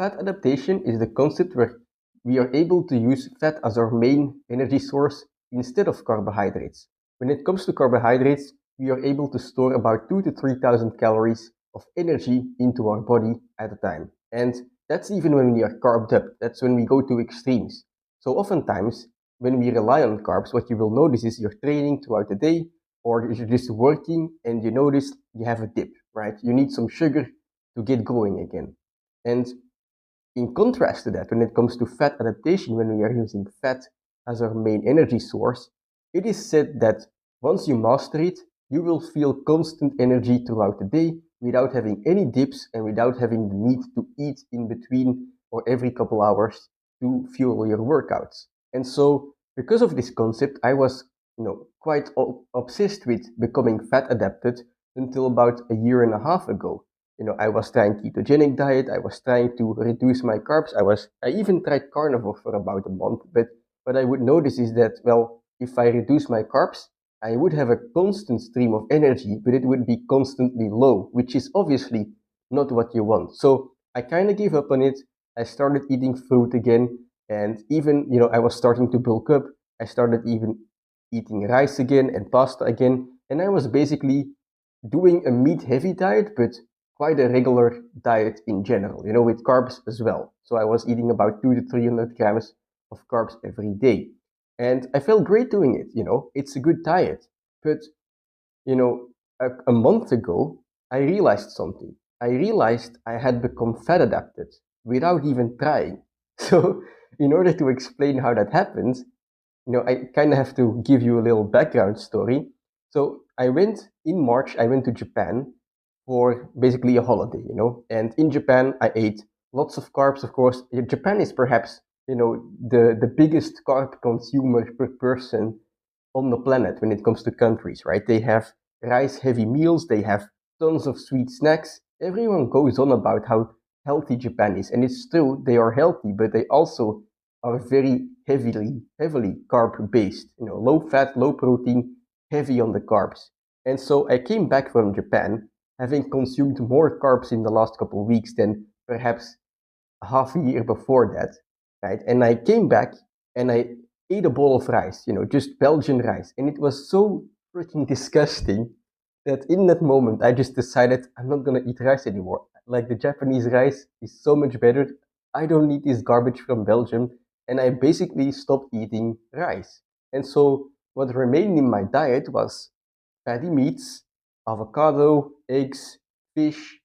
fat adaptation is the concept where we are able to use fat as our main energy source instead of carbohydrates. When it comes to carbohydrates, we are able to store about 2 to 3,000 calories of energy into our body at a time. And that's even when we are carved up. That's when we go to extremes. So oftentimes, when we rely on carbs, what you will notice is you're training throughout the day, or you're just working and you notice you have a dip, right? You need some sugar to get going again. And in contrast to that, when it comes to fat adaptation, when we are using fat as our main energy source, it is said that once you master it, you will feel constant energy throughout the day without having any dips and without having the need to eat in between or every couple hours to fuel your workouts. And so, because of this concept, I was, quite obsessed with becoming fat adapted until about a year and a half ago. I was trying ketogenic diet. I was trying to reduce my carbs. I even tried carnivore for about a month. But what I would notice is that, well, if I reduce my carbs, I would have a constant stream of energy, but it would be constantly low, which is obviously not what you want. So I kind of gave up on it. I started eating fruit again. And even, I was starting to bulk up. I started even eating rice again and pasta again. And I was basically doing a meat heavy diet, but quite a regular diet in general, with carbs as well. So I was eating about 2 to 300 grams of carbs every day. And I felt great doing it, it's a good diet. But, a month ago, I realized something. I realized I had become fat adapted without even trying. So, in order to explain how that happens, I kind of have to give you a little background story. So in March, I went to Japan for basically a holiday, and in Japan, I ate lots of carbs, of course. Japan is perhaps, the biggest carb consumer per person on the planet when it comes to countries, right? They have rice heavy meals, they have tons of sweet snacks. Everyone goes on about how healthy Japan is, and it's true, they are healthy, but they also are very heavily carb based, low fat, low protein, heavy on the carbs. And so I came back from Japan having consumed more carbs in the last couple of weeks than perhaps a half a year before that, right? And I came back and I ate a bowl of rice, just Belgian rice. And it was so freaking disgusting that in that moment I just decided I'm not gonna eat rice anymore. Like the Japanese rice is so much better. I don't need this garbage from Belgium. And I basically stopped eating rice. And so what remained in my diet was fatty meats, avocado, eggs, fish,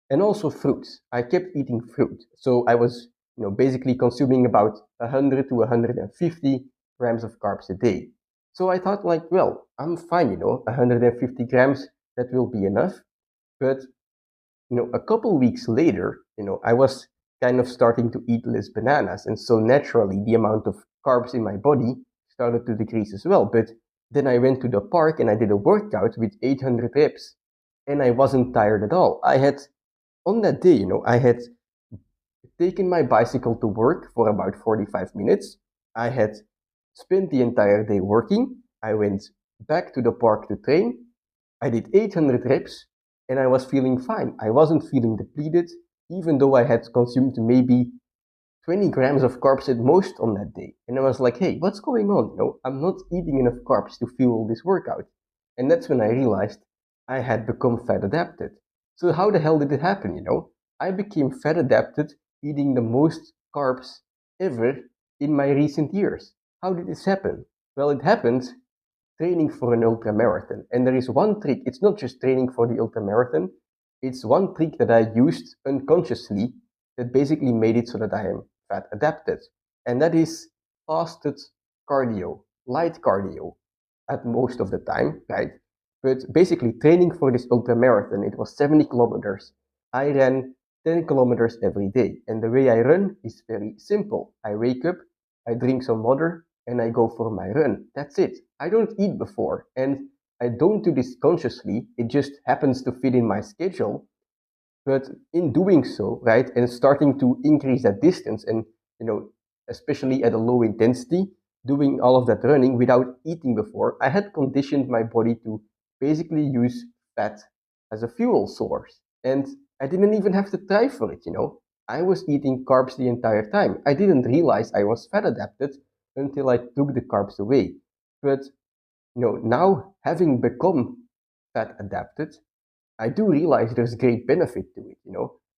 and also fruits. I kept eating fruit. So I was, basically consuming about 100 to 150 grams of carbs a day. So I thought like, well, I'm fine, 150 grams, that will be enough. But, a couple weeks later, I was kind of starting to eat less bananas. And so naturally, the amount of carbs in my body started to decrease as well. But then I went to the park and I did a workout with 800 reps. And I wasn't tired at all. On that day, I had taken my bicycle to work for about 45 minutes. I had spent the entire day working. I went back to the park to train. I did 800 reps and I was feeling fine. I wasn't feeling depleted, even though I had consumed maybe 20 grams of carbs at most on that day. And I was like, hey, what's going on? I'm not eating enough carbs to fuel this workout. And that's when I realized I had become fat adapted. So how the hell did it happen? I became fat adapted eating the most carbs ever in my recent years. How did this happen? Well, it happened training for an ultra marathon. And there is one trick. It's not just training for the ultra marathon. It's one trick that I used unconsciously that basically made it so that I am fat adapted. And that is fasted cardio, light cardio at most of the time, right? But basically training for this ultra marathon, it was 70 kilometers. I ran 10 kilometers every day. And the way I run is very simple. I wake up, I drink some water, and I go for my run. That's it. I don't eat before. And I don't do this consciously. It just happens to fit in my schedule. But in doing so, right, and starting to increase that distance and, especially at a low intensity, doing all of that running without eating before, I had conditioned my body to basically use fat as a fuel source. And I didn't even have to try for it. I was eating carbs the entire time. I didn't realize I was fat adapted until I took the carbs away. But now having become fat adapted, I do realize there's great benefit to it.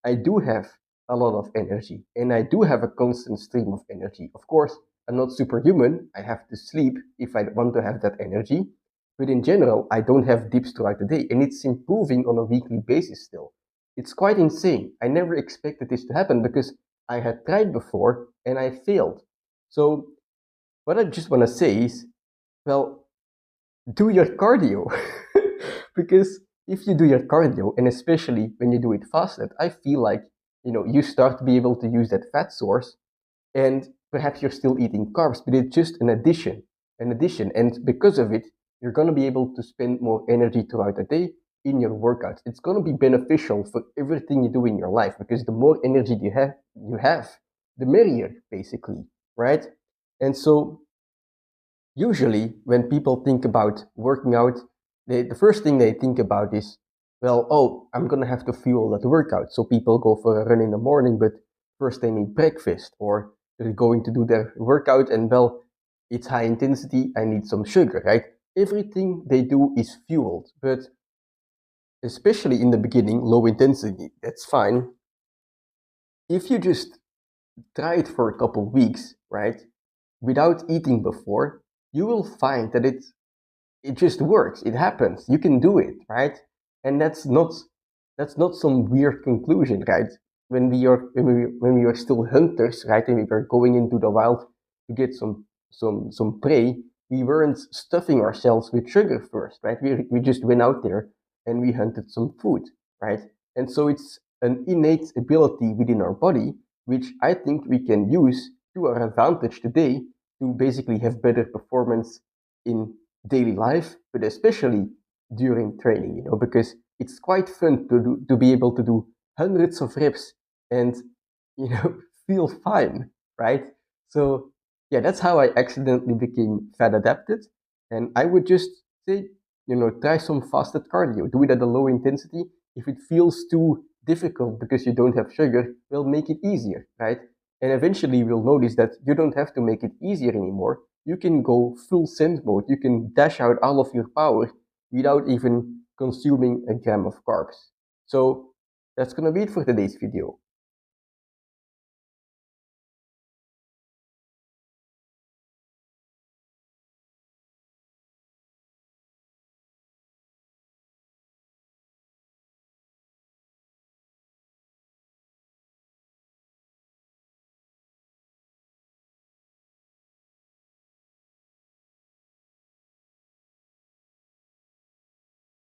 I do have a lot of energy and I do have a constant stream of energy. Of course, I'm not superhuman. I have to sleep if I want to have that energy. But in general, I don't have dips throughout the day and it's improving on a weekly basis still. It's quite insane. I never expected this to happen because I had tried before and I failed. So, what I just want to say is, well, do your cardio. Because if you do your cardio, and especially when you do it fasted, I feel like you start to be able to use that fat source, and perhaps you're still eating carbs, but it's just an addition, and because of it, you're going to be able to spend more energy throughout the day in your workouts. It's going to be beneficial for everything you do in your life because the more energy you have, the merrier, basically, right? And so usually when people think about working out, the first thing they think about is, well, oh, I'm going to have to fuel that workout. So people go for a run in the morning, but first they need breakfast, or they're going to do their workout and, well, it's high intensity, I need some sugar, right? Everything they do is fueled, but especially in the beginning, low intensity, that's fine. If you just try it for a couple weeks, right, without eating before, you will find that it just works. It happens. You can do it, right? And that's not some weird conclusion, right? When we are still hunters, right, and we were going into the wild to get some prey, we weren't stuffing ourselves with sugar first, right? We just went out there and we hunted some food, right? And so it's an innate ability within our body, which I think we can use to our advantage today to basically have better performance in daily life, but especially during training, because it's quite fun to be able to do hundreds of reps and feel fine, right? So yeah, that's how I accidentally became fat adapted. And I would just say, try some fasted cardio. Do it at a low intensity. If it feels too difficult because you don't have sugar, well, make it easier, right? And eventually you'll notice that you don't have to make it easier anymore. You can go full send mode. You can dash out all of your power without even consuming a gram of carbs. So that's gonna be it for today's video.